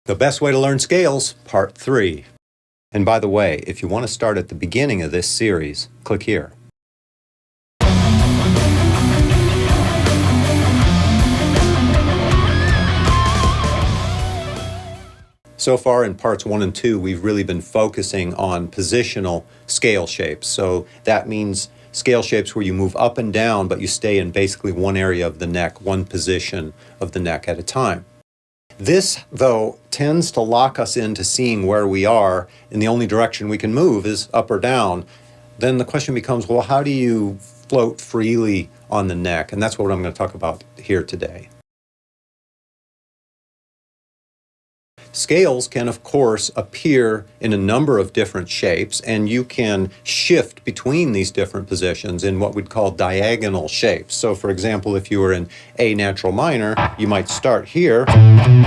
The Best Way to Learn Scales, Part 3. And by the way, if you want to start at the beginning of this series, click here. So far in parts 1 and 2, we've really been focusing on positional scale shapes. So that means scale shapes where you move up and down, but you stay in basically one area of the neck, one position of the neck at a time. This, though, tends to lock us into seeing where we are, and the only direction we can move is up or down. Then the question becomes, well, how do you float freely on the neck? And that's what I'm going to talk about here today. Scales can, of course, appear in a number of different shapes, and you can shift between these different positions in what we'd call diagonal shapes. So, for example, if you were in A natural minor, you might start here, and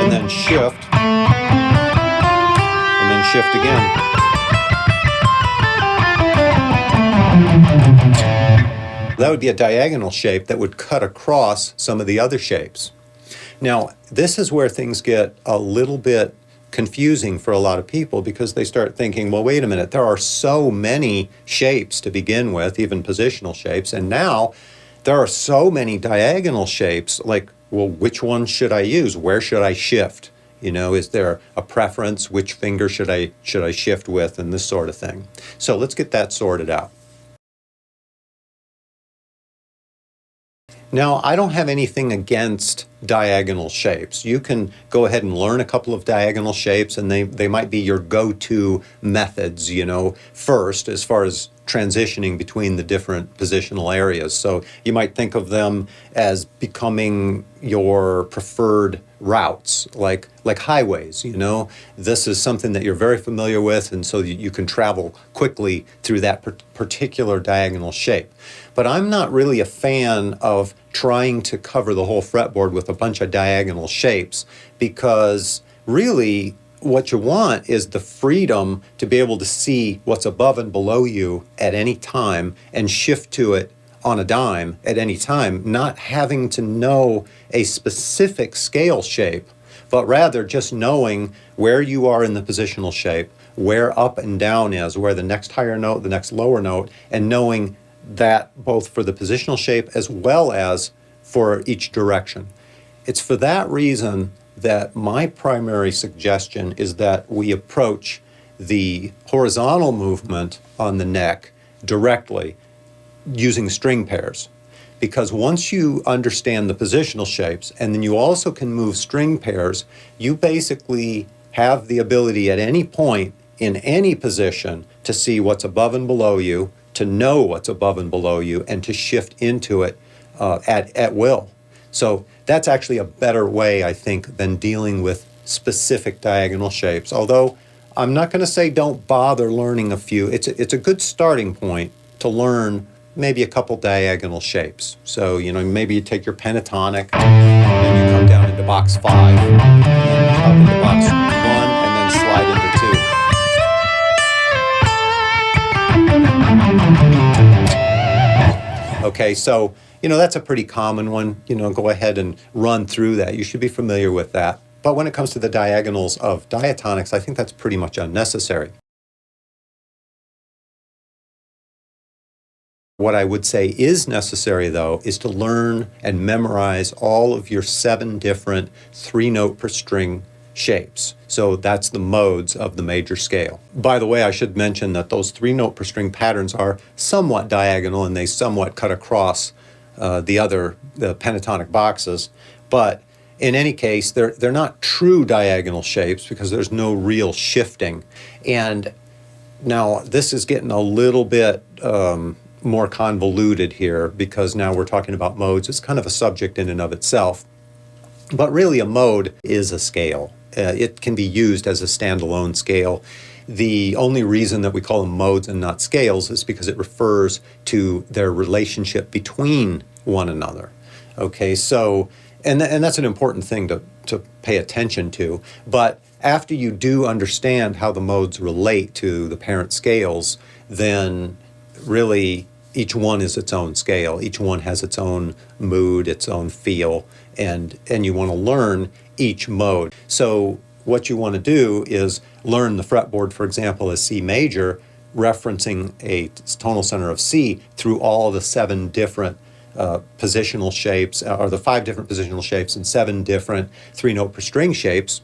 then shift, and then shift again. That would be a diagonal shape that would cut across some of the other shapes. Now, this is where things get a little bit confusing for a lot of people because they start thinking, well, wait a minute, there are so many shapes to begin with, even positional shapes, and now there are so many diagonal shapes, like, well, which one should I use? Where should I shift? You know, is there a preference? Which finger should I shift with, and this sort of thing. So let's get that sorted out. Now, I don't have anything against diagonal shapes. You can go ahead and learn a couple of diagonal shapes, and they might be your go-to methods, you know, first, as far as transitioning between the different positional areas. So you might think of them as becoming your preferred routes, like highways, you know. This is something that you're very familiar with, and so you can travel quickly through that particular diagonal shape. But I'm not really a fan of trying to cover the whole fretboard with a bunch of diagonal shapes, because really what you want is the freedom to be able to see what's above and below you at any time and shift to it on a dime at any time, not having to know a specific scale shape, but rather just knowing where you are in the positional shape, where up and down is, where the next higher note, the next lower note, and knowing that both for the positional shape as well as for each direction. It's for that reason that my primary suggestion is that we approach the horizontal movement on the neck directly using string pairs. Because once you understand the positional shapes, and then you also can move string pairs, you basically have the ability at any point in any position to see what's above and below you, to know what's above and below you, and to shift into it at will. So that's actually a better way, I think, than dealing with specific diagonal shapes. Although I'm not going to say don't bother learning a few. It's a good starting point to learn maybe a couple diagonal shapes. So, you know, maybe you take your pentatonic, and you come down into box 5, and then up into box 1, and then slide into 2. Okay, so, you know, that's a pretty common one. You know, go ahead and run through that. You should be familiar with that. But when it comes to the diagonals of diatonics, I think that's pretty much unnecessary. What I would say is necessary, though, is to learn and memorize all of your 7 different 3-note per string shapes. So that's the modes of the major scale. By the way, I should mention that those 3-note per string patterns are somewhat diagonal, and they somewhat cut across the pentatonic boxes. But in any case, they're not true diagonal shapes because there's no real shifting. And now this is getting a little bit more convoluted here, because now we're talking about modes. It's kind of a subject in and of itself. But really, a mode is a scale. It can be used as a standalone scale. The only reason that we call them modes and not scales is because it refers to their relationship between one another. Okay, so, and that's an important thing to pay attention to. But after you do understand how the modes relate to the parent scales, then really each one is its own scale. Each one has its own mood, its own feel, and you want to learn each mode. So what you want to do is learn the fretboard, for example, as C major, referencing a tonal center of C through all the 7 different positional shapes, or the 5 different positional shapes and 7 different 3-note per string shapes.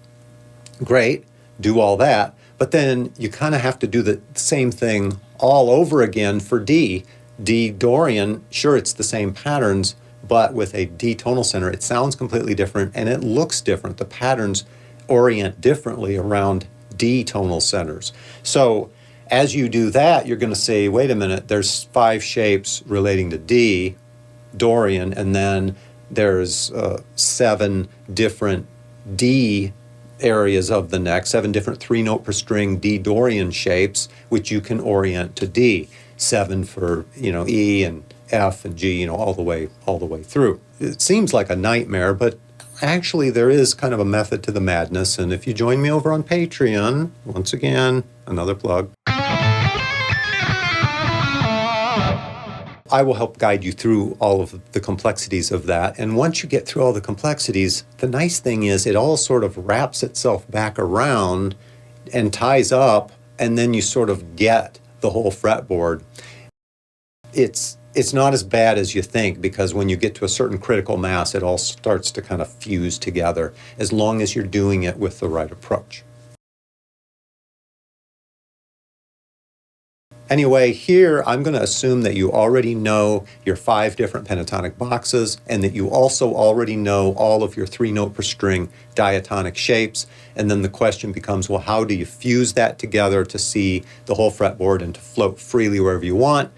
Great, do all that, but then you kind of have to do the same thing all over again for D. D Dorian, sure, it's the same patterns, but with a D tonal center, it sounds completely different and it looks different. The patterns orient differently around D tonal centers. So as you do that, you're going to say, wait a minute, there's 5 shapes relating to D, Dorian, and then there's 7 different D areas of the neck, 7 different 3-note per string D Dorian shapes, which you can orient to D. 7 for, E and F and G, all the way through. It seems like a nightmare, but actually there is kind of a method to the madness. And if you join me over on Patreon, once again, another plug, I will help guide you through all of the complexities of that. And once you get through all the complexities, the nice thing is it all sort of wraps itself back around and ties up, and then you sort of get the whole fretboard. It's not as bad as you think, because when you get to a certain critical mass, it all starts to kind of fuse together, as long as you're doing it with the right approach. Anyway, here I'm going to assume that you already know your 5 different pentatonic boxes, and that you also already know all of your 3-note per string diatonic shapes. And then the question becomes, well, how do you fuse that together to see the whole fretboard and to float freely wherever you want?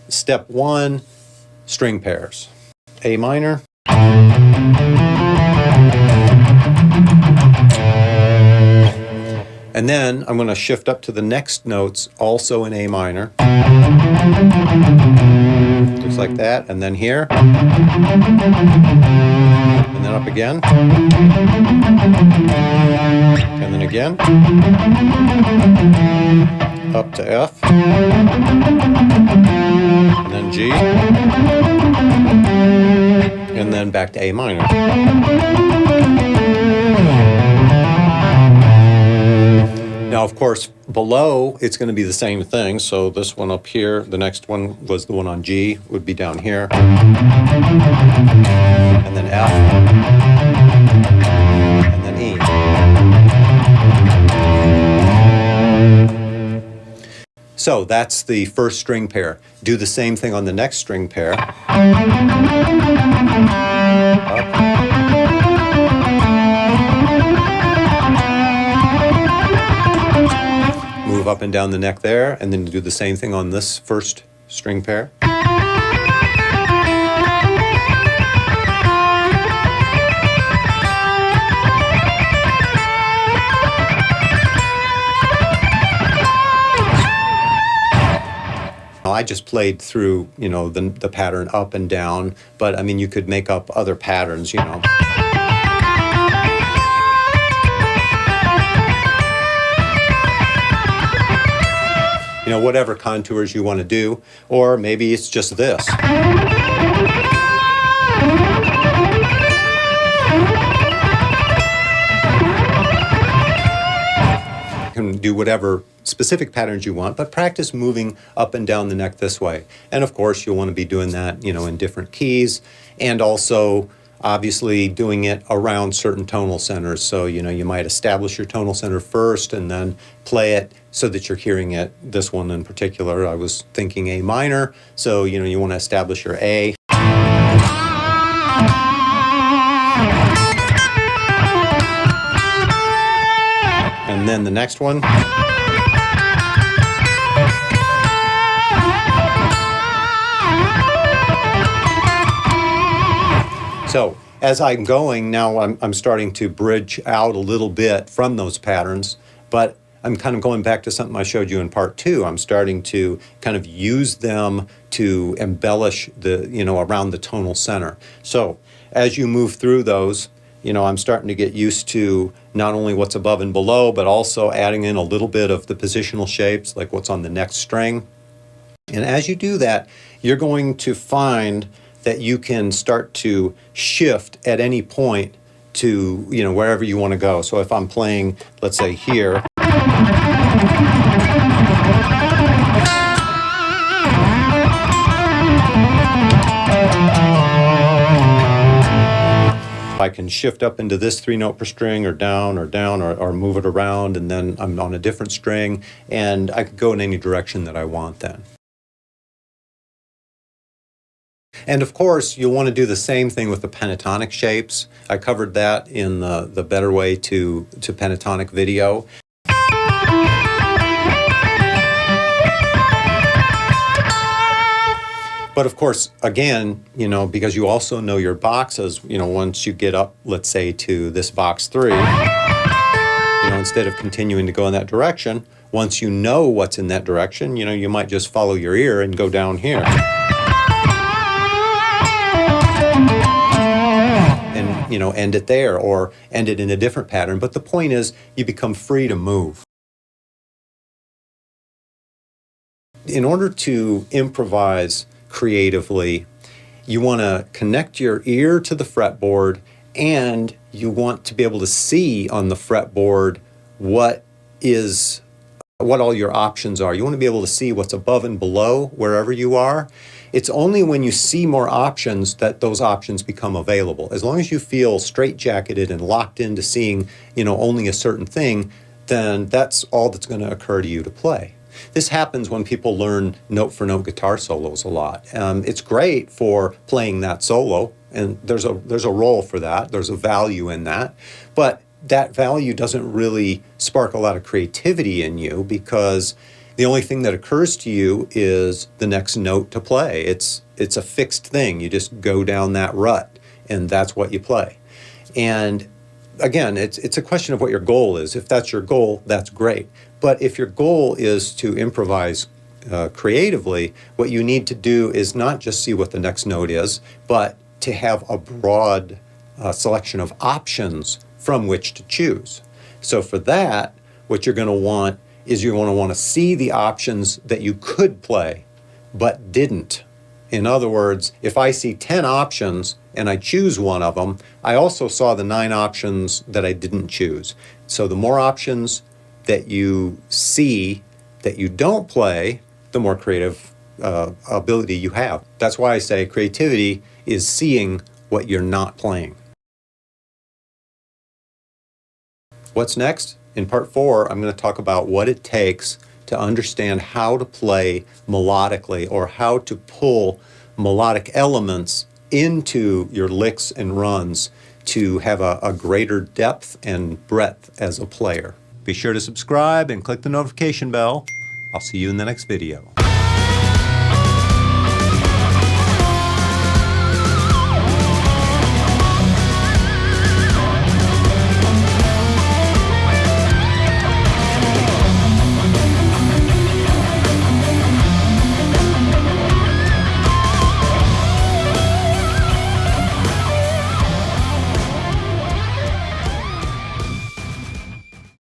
Step 1, string pairs. A minor. And then I'm going to shift up to the next notes, also in A minor. Just like that. And then here. And then up again. And then again. Up to F. And then G. And then back to A minor. Now, of course, below, it's going to be the same thing. So this one up here, the next one was the one on G, would be down here. And then F. And then E. So that's the first string pair. Do the same thing on the next string pair. Up. Move up and down the neck there, and then do the same thing on this first string pair. I just played through, the pattern up and down, but I mean, you could make up other patterns, whatever contours you want to do, or maybe it's just this. You can do whatever specific patterns you want, but practice moving up and down the neck this way. And of course, you'll want to be doing that, in different keys, and also obviously doing it around certain tonal centers. So, you might establish your tonal center first and then play it so that you're hearing it. This one in particular, I was thinking A minor. So, you want to establish your A. And then the next one. So as I'm going now, I'm starting to bridge out a little bit from those patterns, but I'm kind of going back to something I showed you in part 2. I'm starting to kind of use them to embellish around the tonal center. So as you move through those, I'm starting to get used to not only what's above and below, but also adding in a little bit of the positional shapes, like what's on the next string. And as you do that, you're going to find that you can start to shift at any point to, you know, wherever you want to go. So if I'm playing, let's say here, I can shift up into this 3-note per string, or down, or move it around, and then I'm on a different string, and I could go in any direction that I want then. And of course, you'll want to do the same thing with the pentatonic shapes. I covered that in the Better Way to Pentatonic video. But of course, again, you know, because you also know your boxes, you know, once you get up, let's say, to this box 3, you know, instead of continuing to go in that direction, once you know what's in that direction, you know, you might just follow your ear and go down here. And, you know, end it there, or end it in a different pattern. But the point is, you become free to move. In order to improvise creatively, you want to connect your ear to the fretboard, and you want to be able to see on the fretboard what all your options are. You want to be able to see what's above and below wherever you are. It's only when you see more options that those options become available. As long as you feel straitjacketed and locked into seeing, you know, only a certain thing, then that's all that's going to occur to you to play. This happens when people learn note-for-note guitar solos a lot. It's great for playing that solo, and there's a role for that. There's a value in that. But that value doesn't really spark a lot of creativity in you, because the only thing that occurs to you is the next note to play. It's a fixed thing. You just go down that rut, and that's what you play. And again, it's a question of what your goal is. If that's your goal, that's great. But if your goal is to improvise creatively, what you need to do is not just see what the next note is, but to have a broad selection of options from which to choose. So for that, what you're going to want is you're going to want to see the options that you could play, but didn't. In other words, if I see 10 options and I choose one of them, I also saw the 9 options that I didn't choose. So the more options that you see that you don't play, the more creative ability you have. That's why I say creativity is seeing what you're not playing. What's next? In part 4, I'm going to talk about what it takes to understand how to play melodically, or how to pull melodic elements into your licks and runs to have a greater depth and breadth as a player. Be sure to subscribe and click the notification bell. I'll see you in the next video.